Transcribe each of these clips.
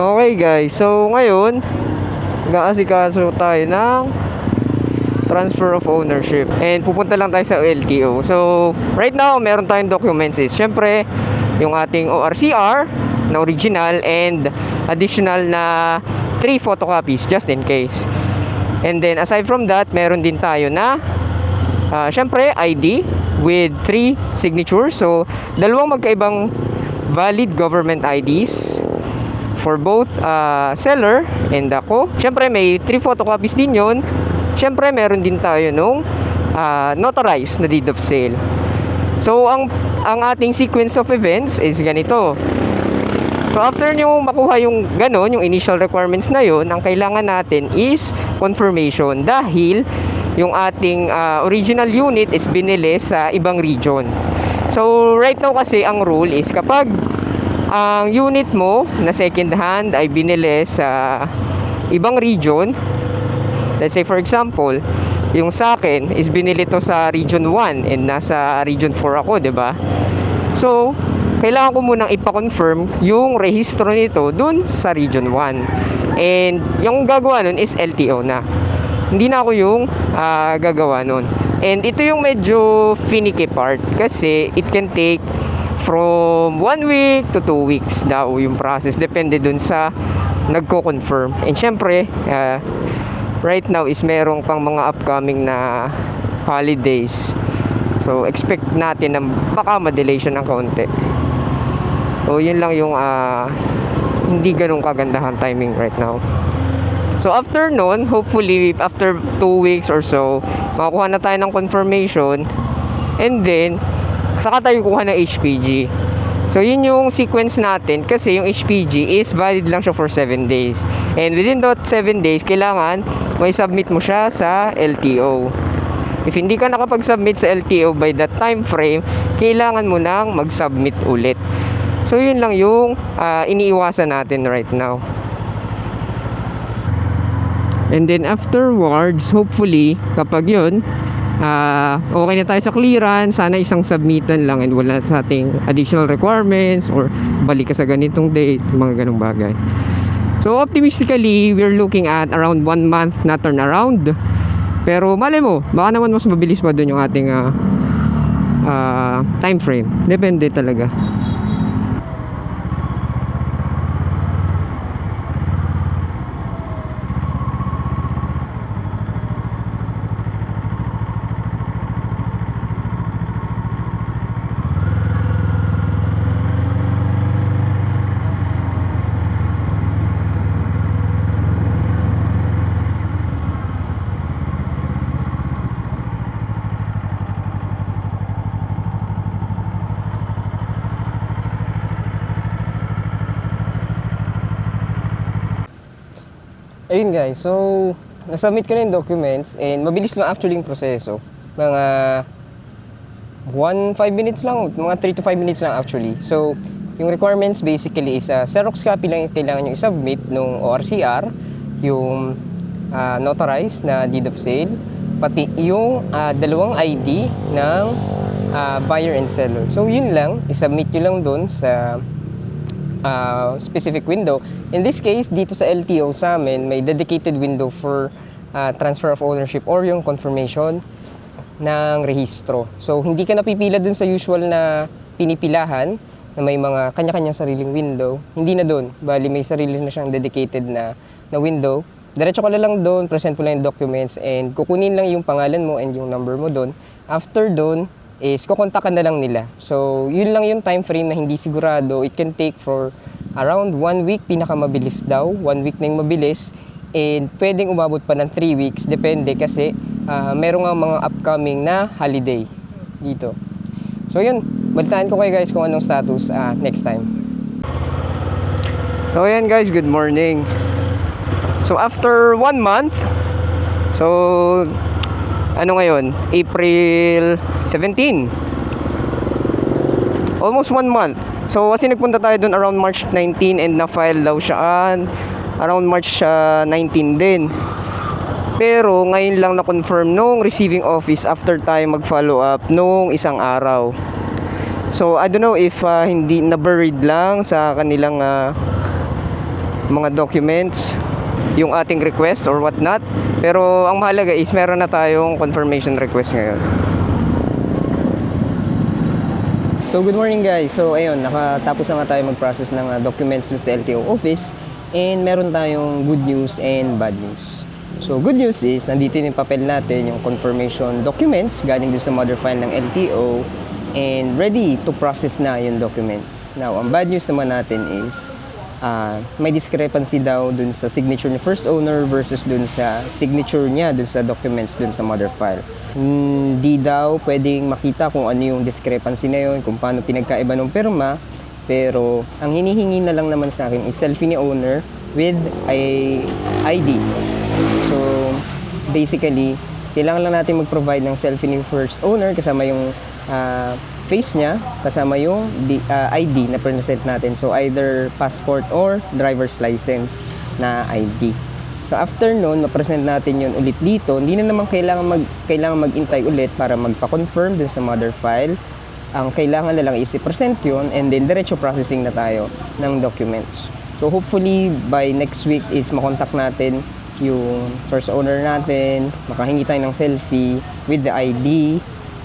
Okay guys, so ngayon nag-aasikaso tayo ng transfer of ownership and pupunta lang tayo sa LTO. So right now meron tayong documents is syempre yung ating ORCR na original and additional na 3 photocopies just in case. And then aside from that, meron din tayo na syempre ID with 3 signatures. So dalawang magkaibang valid government IDs for both seller and ako. Syempre may 3 photocopies din yun. Syempre meron din tayo nung notarized na deed of sale. So ang ating sequence of events is ganito. So after nyo makuha yung ganon, yung initial requirements na yun, ang kailangan natin is confirmation dahil yung ating original unit is binili sa ibang region. So right now kasi ang rule is kapag ang unit mo na second hand ay binili sa ibang region, let's say for example, yung sa akin is binili to sa region 1 and nasa region 4 ako, 'di ba? So, kailangan ko munang ipa-confirm yung rehistro nito dun sa region 1. And yung gagawa nun is LTO na. Hindi na ako yung gagawa nun. And ito yung medyo finicky part kasi it can take from 1 week to 2 weeks daw yung process. Depende dun sa nagko-confirm. And syempre, right now is merong pang mga upcoming na holidays. So, expect natin na baka ma-delay siya ng kaunti. So, yun lang yung hindi ganun kagandahan timing right now. So, after nun, hopefully, after 2 weeks or so, makakuha na tayo ng confirmation. And then, saka tayo kuha ng HPG. So, yun yung sequence natin kasi yung HPG is valid lang siya for 7 days. And within that 7 days, kailangan may submit mo siya sa LTO. If hindi ka nakapag-submit sa LTO by that time frame, kailangan mo nang mag-submit ulit. So, yun lang yung iniiwasan natin right now. And then afterwards, hopefully, kapag yun, okay na tayo sa clearance, sana isang submitan lang and wala sa ating additional requirements or balik ka sa ganitong date, mga ganong bagay. So optimistically, we're looking at around 1 month na turnaround. Pero malay mo, baka naman mas mabilis pa dun yung ating time frame. Depende talaga. Ayun guys, so nasubmit ko na yung documents and mabilis lang actually yung proseso. Mga 5 minutes lang, mga 3 to 5 minutes lang actually. So, yung requirements basically is Xerox copy lang yung kailangan nyo i-submit nung ORCR, yung notarized na deed of sale, pati yung dalawang ID ng buyer and seller. So, yun lang, i-submit nyo lang dun sa specific window. In this case, dito sa LTO sa amin, may dedicated window for transfer of ownership or yung confirmation ng rehistro. So, hindi ka napipila dun sa usual na pinipilahan na may mga kanya-kanyang sariling window. Hindi na dun. Bali, may sarili na siyang dedicated na window. Diretso ka lang dun, present mo lang yung documents and kukunin lang yung pangalan mo and yung number mo dun. After dun, is kukontakan na lang nila. So, yun lang yung time frame na hindi sigurado. It can take for around 1 week, pinakamabilis daw. 1 week na yung mabilis. And pwedeng umabot pa ng 3 weeks. Depende kasi meron nga mga upcoming na holiday dito. So, yun. Balitaan ko kayo guys kung anong status next time. So, ayan guys. Good morning. So, after 1 month, so, ano ngayon? April 17. Almost 1 month. So, kasi nagpunta tayo dun around March 19 and na-file daw siya around March 19 din. Pero, ngayon lang na-confirm nung receiving office after tayo mag-follow up nung isang araw. So, I don't know if hindi na-buried lang sa kanilang mga documents, yung ating request or what not. Pero ang mahalaga is meron na tayong confirmation request ngayon. So good morning guys. So ayun, nakatapos na nga tayo mag-process ng documents sa LTO office, and meron tayong good news and bad news. So good news is nandito yung papel natin, yung confirmation documents galing doon sa mother file ng LTO, and ready to process na yung documents. Now, ang bad news naman natin is may discrepancy daw dun sa signature ni first owner versus dun sa signature niya dun sa documents dun sa mother file. Hindi daw pwedeng makita kung ano yung discrepancy na yun, kung paano pinagkaiba ng pirma, pero ang hinihingi na lang naman sa akin is selfie ni owner with a ID. So basically, kailangan lang natin mag-provide ng selfie ni first owner kasama yung face niya, kasama yung ID na present natin. So either passport or driver's license na ID. So after nun, ma-present natin yun ulit dito. Hindi na naman kailangan mag-intay ulit para magpa-confirm dun sa mother file. Ang kailangan na lang is i-present yun, and then diretso processing na tayo ng documents. So hopefully by next week is makontak natin yung first owner natin, makahingi tayo ng selfie with the ID,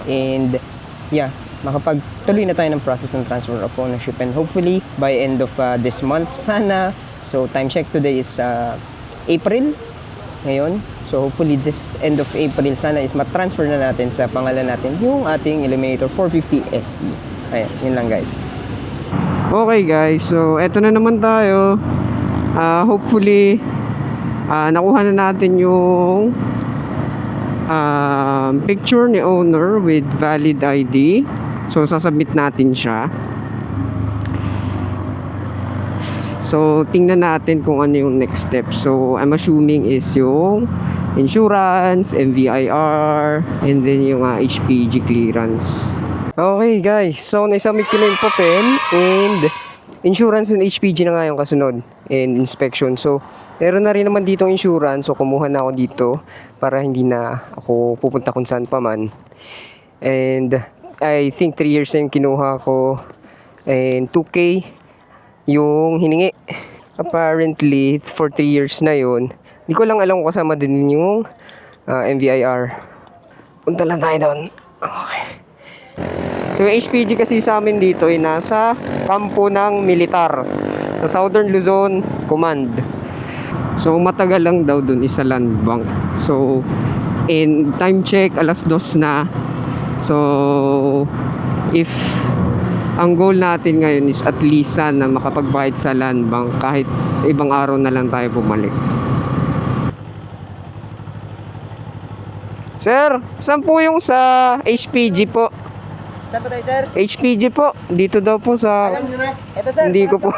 and yeah, makapagtuloy na tayo ng process ng transfer of ownership, and hopefully by end of this month sana. So time check today is April ngayon, so hopefully this end of April sana is matransfer na natin sa pangalan natin yung ating Eliminator 450 SE. Ayan, yun lang guys. Okay guys, so eto na naman tayo. Hopefully nakuha na natin yung picture ni owner with valid ID. So sasubmit natin siya. So tingnan natin kung ano yung next step. So I'm assuming is yung insurance, MVIR, and then yung HPG clearance. Okay guys, so naisubmit ko na yung papel, and insurance and HPG na nga yung kasunod, and inspection. So meron na rin naman dito insurance, so kumuha na ako dito para hindi na ako pupunta kung saan pa man. And I think 3 years na yung kinuha ko, and 2K yung hiningi. Apparently for 3 years na yun. Hindi ko lang alam kung kasama din yung MVIR. Punta lang tayo doon. Okay. So yung HPG kasi sa amin dito ay nasa kampo ng militar sa Southern Luzon Command. So matagal lang daw dun is sa land bank. So in time check alas 2 na. So if ang goal natin ngayon is at least sana makapagbayad sa land bank kahit ibang araw na lang tayo bumalik. Sir, saan po yung sa HPG po? Saan po tayo, sir? HPG po, dito daw po sa... Alam nyo na. Ito, sir, Hindi ko po.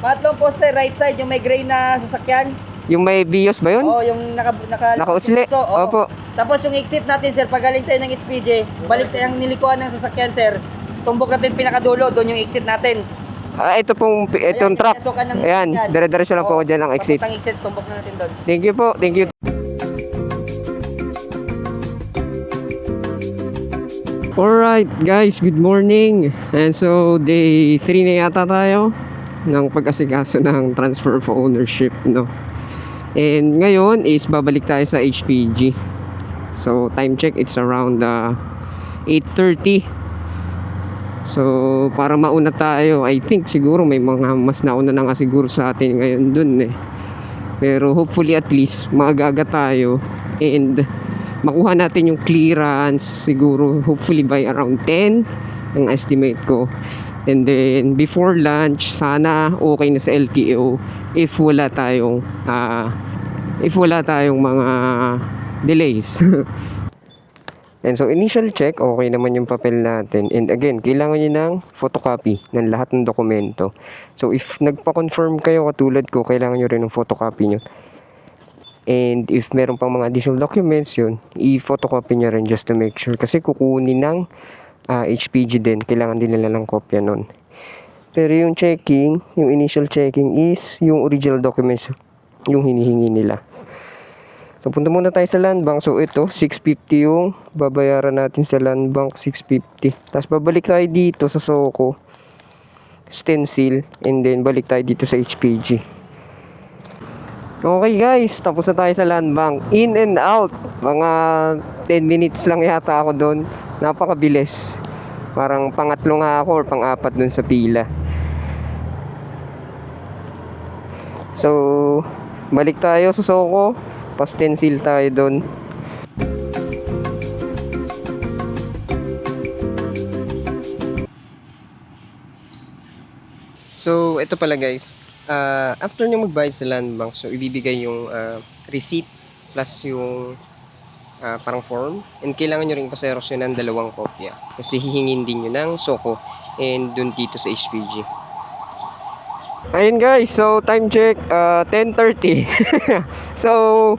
Patlong poste, right side, yung may gray na sasakyan. Yung may BIOS ba yun? Oo, yung Nakausli? oo. Opo. Tapos yung exit natin, sir, pag galing tayo ng HPG, balik tayo ang nilikuan ng sasakyan, sir. Tumbok natin pinakadulo, doon yung exit natin. Ito pong, itong Ayan, truck. pinasukan ng Ayan, sasakyan. dire-diretso lang po ako dyan ang exit. Papuntang exit, tumbok na natin doon. Thank you po, thank you. Alright guys, good morning. And so day 3 na yata tayo ng pag-asikaso ng transfer of ownership, no? And ngayon is babalik tayo sa HPG. So time check, it's around 8:30. So para mauna tayo, I think siguro may mga mas nauna na nga siguro sa atin ngayon dun eh. Pero hopefully at least maaga tayo, and makuha natin yung clearance siguro hopefully by around 10 ang estimate ko. And then before lunch sana okay na sa LTO if wala tayong mga delays. And so initial check, okay naman yung papel natin. And again, kailangan nyo ng photocopy ng lahat ng dokumento. So if nagpa-confirm kayo katulad ko, kailangan nyo rin ng photocopy nyo. And if meron pang mga additional documents yun, i-photocopy nyo rin just to make sure. Kasi kukunin ng HPG din, kailangan din nila ng kopya nun. Pero yung checking, yung initial checking is yung original documents yung hinihingi nila. So punta muna tayo sa land bank. So ito, 650 yung babayaran natin sa land bank, 650. Tapos babalik tayo dito sa Soko, stencil, and then balik tayo dito sa HPG. Okay guys, tapos na tayo sa land bank. In and out. Mga 10 minutes lang yata ako doon. Napakabilis. Parang pangatlo nga ako or pang-apat doon sa pila. So, balik tayo sa Soko. Pa-stencil tayo doon. So, ito pala guys. After nyo magbayad sa land bank, so ibibigay yung receipt plus yung parang form. And kailangan nyo rin pa-xerox yun ng 2 kopya. Kasi hihingin din nyo ng Soko and dun dito sa HPG. Ayun guys, so time check, 10:30. So,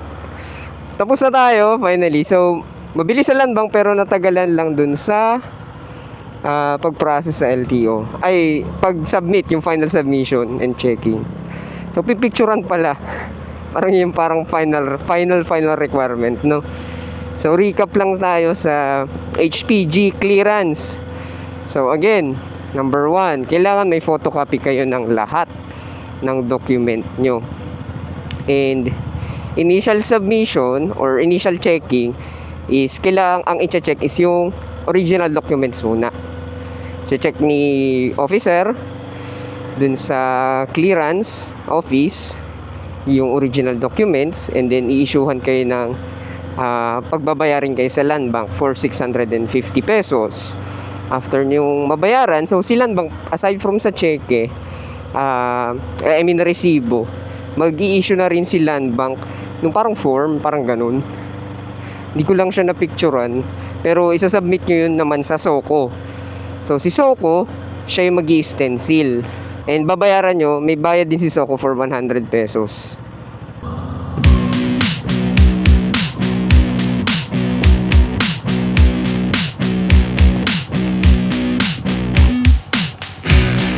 tapos na tayo finally. So, mabilis sa land bank pero natagalan lang dun sa pag-process sa LTO. Ay, pag-submit, yung final submission and checking. So, pipicturean pala. Parang final requirement, no? So, recap lang tayo sa HPG clearance. So, again, number 1, kailangan may photocopy kayo ng lahat ng document nyo. And, initial submission or initial checking is kailangan ang i-check is yung original documents muna. Check ni officer dun sa clearance office yung original documents, and then i-issuehan kayo ng pagbabayarin kayo sa land bank for 650 pesos. After nyong mabayaran, so si land bank aside from sa cheque, resibo, mag-i-issue na rin si land bank nung parang form, parang ganun. Hindi ko lang siya na-picturean, pero isasubmit nyo yun naman sa Soko. So, si Soko, siya yung mag-i-stencil. And babayaran nyo, may bayad din si Soko for 100 pesos.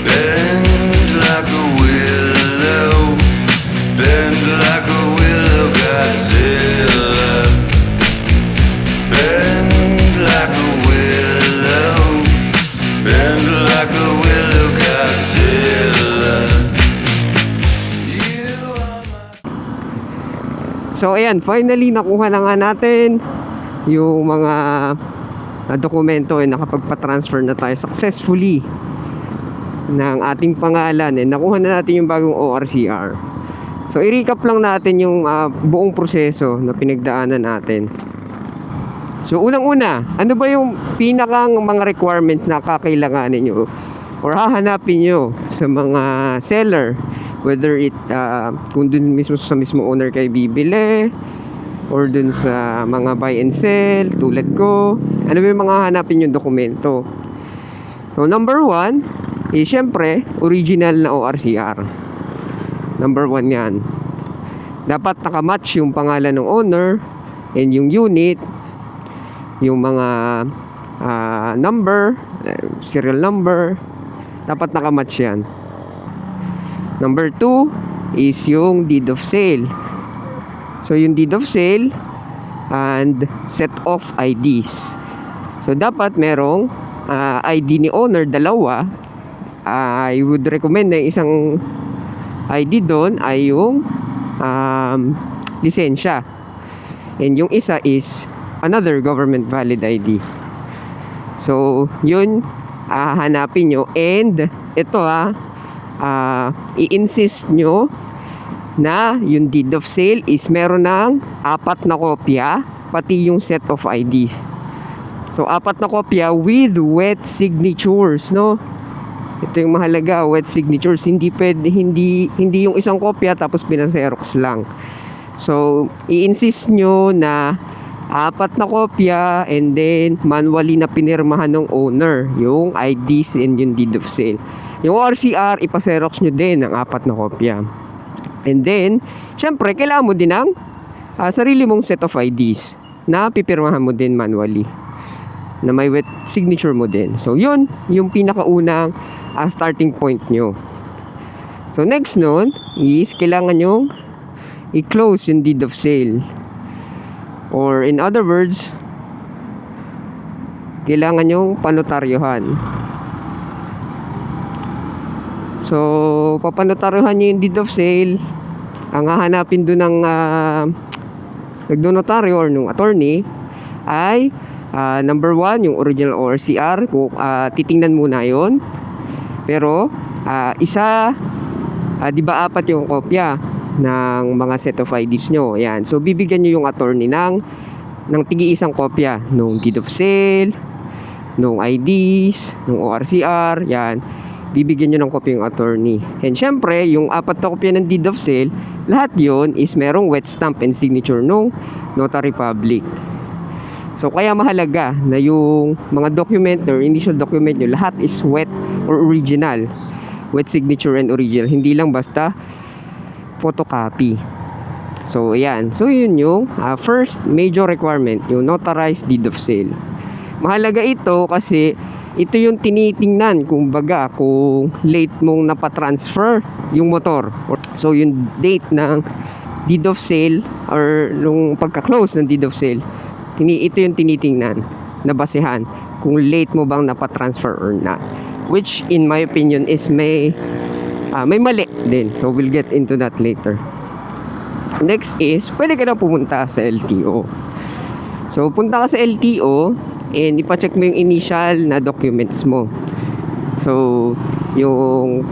Bend like a willow, bend like a willow, Godzilla. Bend like a willow, bend like a willow, Godzilla. You are my... So, ayan, finally, nakuha na nga natin yung mga dokumento and nakapagpa-transfer na tayo successfully ng ating pangalan, and nakuha na natin yung bagong ORCR. So, i-recap lang natin yung buong proseso na pinagdaanan natin. So, unang-una, ano ba yung pinakang mga requirements na kakailanganin nyo or hahanapin nyo sa mga seller? Whether kung dun mismo sa mismo owner kayo bibili or dun sa mga buy and sell, tulad ko. Ano ba yung mga hanapin yung dokumento? So, number 1, syempre, original na ORCR. Number 1 yan. Dapat nakamatch yung pangalan ng owner and yung unit, yung mga number, serial number, dapat nakamatch yan. Number 2 is yung deed of sale. So, yung deed of sale and set of IDs. So, dapat merong ID ni owner, 2. I would recommend na isang ID doon ay yung lisensya. And yung isa is another government valid ID. So, yun hanapin nyo. And ito i-insist nyo na yung deed of sale is meron ng 4 na kopya, pati yung set of ID. So, 4 na kopya with wet signatures, no? Ito yung mahalaga, wet signatures. Hindi pwede, hindi yung isang kopya tapos pinaserox lang. So, i-insist nyo na 4 na kopya and then manually na pinirmahan ng owner yung IDs and yung deed of sale. Yung ORCR, ipaserox nyo din ng 4 na kopya. And then, syempre, kailangan mo din ng sarili mong set of IDs na pipirmahan mo din manually, na may wet signature mo din. So, yun yung pinakaunang starting point nyo. So, next nun is kailangan nyo i-close yung deed of sale. Or in other words, kailangan nyo panotaryohan. So, papanotaryohan nyo yung deed of sale. ang hahanapin doon ng nagnotaryo or nung attorney ay number 1, yung original ORCR. Kung titingnan muna yon. Pero di ba 4 yung kopya ng mga set of IDs nyo. Yan. So bibigyan nyo yung attorney ng tigi-isang kopya nung deed of sale, nung IDs, nung ORCR. Yan. Bibigyan nyo ng kopya yung attorney. And syempre, yung 4 na kopya ng deed of sale, lahat yon is merong wet stamp and signature nung notary public. So kaya mahalaga na yung mga document or initial document nyo, lahat is wet or original. Wet signature and original. Hindi lang basta photocopy. So ayan. So yun yung first major requirement, yung notarized deed of sale. Mahalaga ito kasi ito yung tinitingnan kung late mong napatransfer yung motor. So yung date ng deed of sale or nung pagka-close ng deed of sale, ito yung tinitingnan na basehan kung late mo bang napatransfer or not. Which in my opinion is may mali din. So we'll get into that later. Next is, pwede ka na pumunta sa LTO. So punta ka sa LTO and ipacheck mo yung initial na documents mo. So yung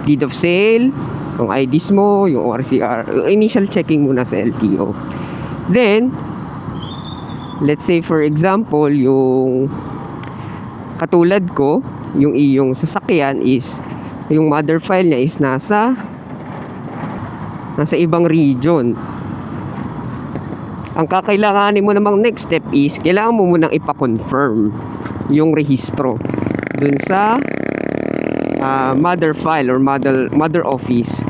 deed of sale, yung IDs mo, yung ORCR, yung initial checking muna sa LTO. Then let's say for example, yung katulad ko, yung iyong sasakyan is yung mother file niya is nasa ibang region. Ang kakailanganin mo namang next step is kailangan mo munang ipa-confirm yung rehistro dun sa mother file or mother office.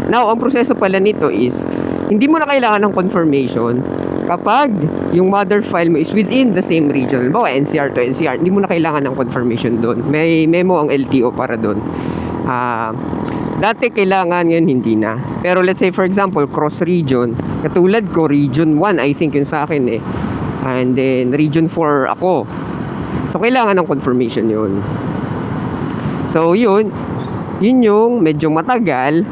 Now, ang proseso pala nito is hindi mo na kailangan ng confirmation kapag yung mother file mo is within the same region. Halimbawa, NCR to NCR, hindi mo na kailangan ng confirmation doon. May memo ang LTO para doon. Dati kailangan, yun hindi na. Pero let's say for example, cross region. Katulad ko, region 1 I think yun sa akin eh. And then region 4 ako. So kailangan ng confirmation yun. So yun yung medyo matagal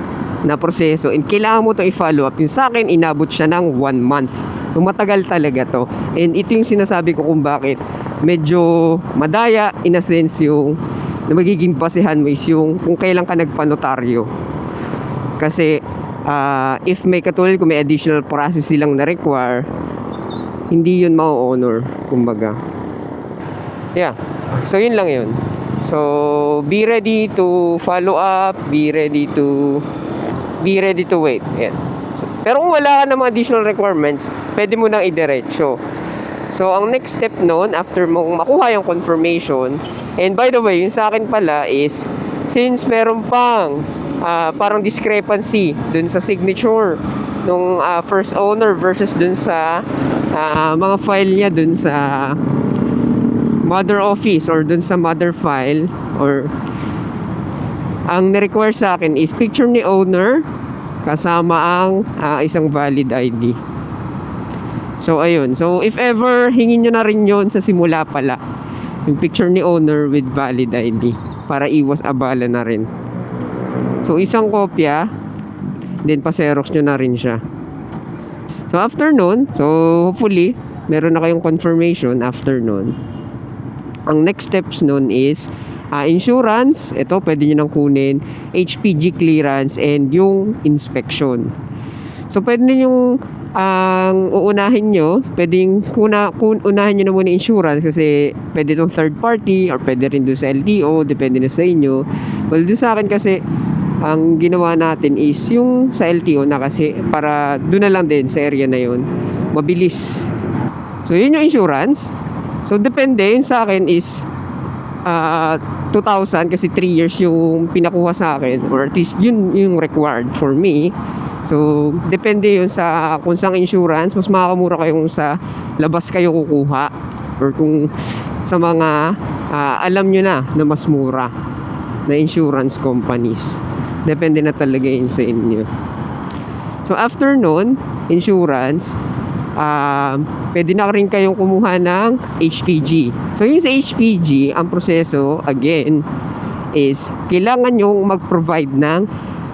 na proseso and kailangan mo to i-follow up. Yung sa akin, inabot siya ng 1 month. So matagal talaga to. And ito yung sinasabi ko kung bakit medyo madaya in a sense yung na magiging basehan mo is yung kung kailan ka nagpanotaryo. Kasi if may katulad kung may additional process silang na-require, hindi yun ma-honor, kumbaga. Yeah. So yun lang yun. So be ready to follow up, be ready to wait. Yeah. Pero kung wala ka ng mga additional requirements, pwede mo nang idiretso. So, ang next step nun, after mong makuha yung confirmation, and by the way, yung sa akin pala is, since meron pang parang discrepancy dun sa signature nung first owner versus dun sa mga file niya dun sa mother office or dun sa mother file, or ang ni-require sa akin is picture ni owner kasama ang isang valid ID. So ayun, so if ever hingin nyo na rin yun sa simula pala, yung picture ni owner with valid ID para iwas abala na rin. So isang kopya, then pa-xerox nyo na rin siya. So after nun, so hopefully meron na kayong confirmation after nun. Ang next steps nun is insurance, ito pwede nyo nang kunin, HPG clearance, and yung inspection. So pwede yung ang uunahin nyo, pwedeng unahin nyo na muna insurance kasi pwede itong third party or pwede rin doon sa LTO, depende na sa inyo. Well, doon sa akin kasi ang ginawa natin is yung sa LTO na kasi para doon na lang din sa area na yun, mabilis. So yun yung insurance. So depende, yun sa akin is 2,000 kasi 3 years yung pinakuha sa akin, or at least yun yung required for me. So depende yun sa kung saan insurance, mas makakamura kayo kung sa labas kayo kukuha, or kung sa mga alam nyo na mas mura na insurance companies. Depende na talaga yun sa inyo. So after nun, insurance, pwede na rin kayong kumuha ng HPG. So yung sa HPG, ang proseso again is kailangan yung mag-provide ng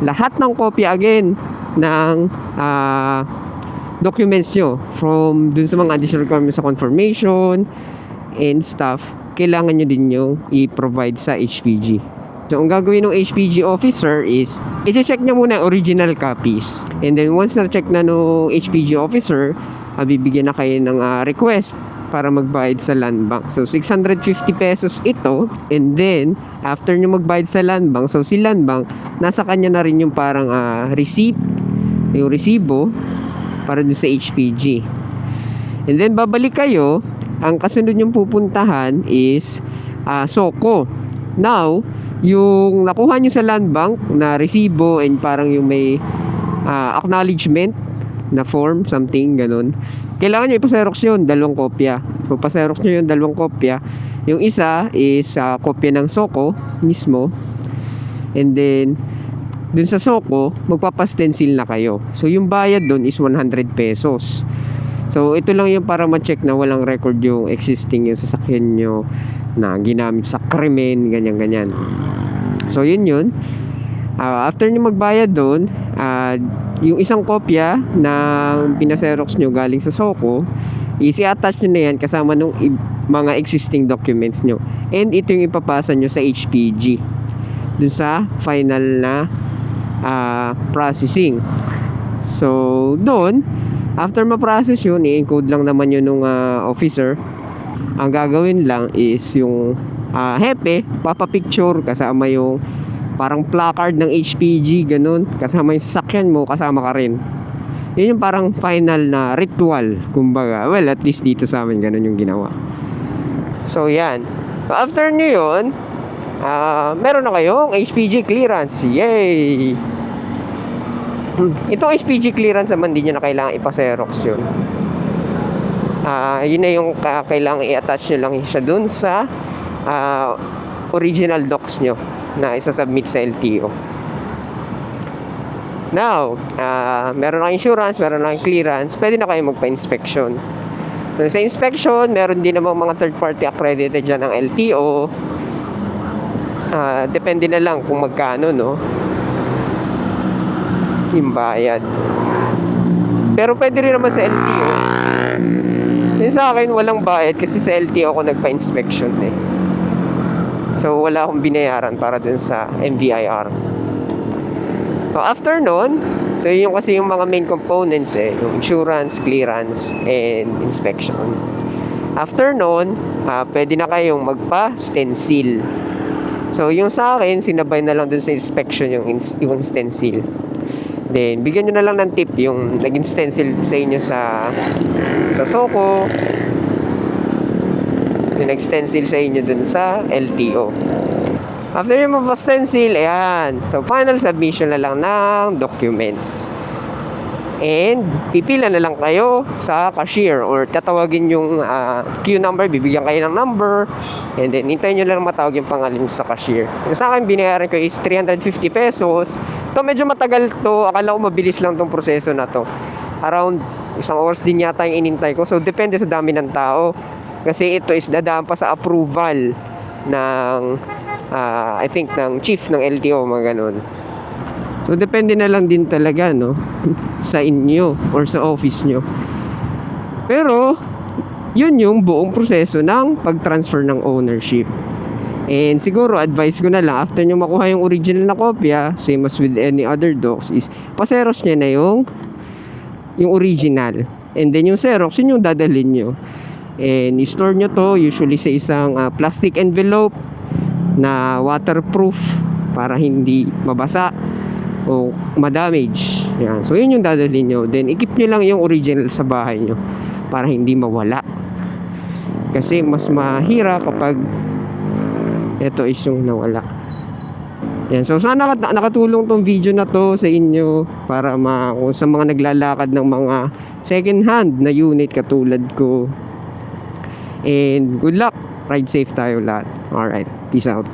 lahat ng kopya again ng documents nyo from dun sa mga additional requirements sa confirmation and stuff, kailangan nyo din yung i-provide sa HPG. So, ang gagawin ng HPG officer is, i-check niya muna ang original copies. And then, once na-check na ng HPG officer, bibigyan na kayo ng request para magbayad sa land bank. So, 650 pesos ito. And then, after nyo magbayad sa land bank, so si land bank, nasa kanya na rin yung parang receipt, yung resibo, para dun sa HPG. And then, babalik kayo. Ang kasunod yung pupuntahan is SOCO. Now, yung nakuha nyo sa land bank na resibo and parang yung may acknowledgement na form, something, ganun. Kailangan nyo ipaserox yun, 2 kopya. So, paserox nyo yung 2 kopya. Yung isa is kopya ng SOCO mismo. And then, dun sa SOCO, magpapastencil na kayo. So, yung bayad dun is 100 pesos. So, ito lang yung para ma-check na walang record yung existing yung sasakyan nyo na ginamit sa krimen, ganyan-ganyan. So, yun. After nyo magbayad doon, yung isang kopya ng pinaserox nyo galing sa SOCO, i-attach nyo na yan kasama nung mga existing documents nyo. And ito yung ipapasa nyo sa HPG dun sa final na processing. So, doon, after ma-process yun, i-encode lang naman yun nung officer. Ang gagawin lang is yung hepe, papapicture kasama yung parang placard ng HPG, ganun. Kasama yung sasakyan mo, kasama ka rin. Yun yung parang final na ritual, kumbaga. Well, at least dito sa amin, ganun yung ginawa. So, yan. So, after nyo yun, meron na kayong HPG clearance. Yay! Itong HPG clearance naman, hindi nyo na kailangan ipaserox yun. Yun na yung kailangan i-attach nyo lang siya dun sa original docs nyo na isa-submit sa LTO. Now, meron na insurance, meron na clearance, pwede na kayo magpa-inspection. So, sa inspection, meron din namang mga third-party accredited dyan ng LTO. Depende na lang kung magkano, no? Yung bayad. Pero pwede rin naman sa LTO. Sa akin, walang bayad kasi sa LTO ako nagpa-inspection eh. So, wala akong binayaran para dun sa MVIR. So, after nun, so yun kasi yung mga main components eh, yung insurance, clearance, and inspection. After nun, pwede na kayong magpa-stencil. So, yung sa akin, sinabay na lang dun sa inspection yung stencil. Then, bigyan nyo na lang ng tip yung naging stencil sa inyo sa SOCO, yung nag-stencil sa inyo dun sa LTO. After yung mapa-stencil, ayan. So, final submission na lang ng documents. And, pipila na lang kayo sa cashier or tatawagin yung queue number, bibigyan kayo ng number, and then hintayin nyo lang matawag yung pangalan sa cashier. Sa akin, binayaran ko is 350 pesos. Ito medyo matagal to, akala ko mabilis lang tong proseso na to. Around 1 oras din yata yung inintay ko. So, depende sa dami ng tao. Kasi ito is dadaan pa sa approval ng, I think, ng chief ng LTO, mga ganun. So, depende na lang din talaga, no? Sa inyo or sa office nyo. Pero, yun yung buong proseso ng pag-transfer ng ownership. And siguro, advice ko na lang, after nyo makuha yung original na kopya, same as with any other docs, is paseros nyo na yung original. And then yung Xerox, yun yung dadalhin nyo. And i-store nyo to usually sa isang plastic envelope na waterproof para hindi mabasa o madamage. Yan. So, yun yung dadalhin nyo. Then, i-keep nyo lang yung original sa bahay nyo para hindi mawala. Kasi, mas mahira kapag ito is yung nawala. Yan. So, sana nakatulong tong video na to sa inyo para kung sa mga naglalakad ng mga second hand na unit katulad ko. And, good luck. Ride safe tayo lahat. Alright. Peace out.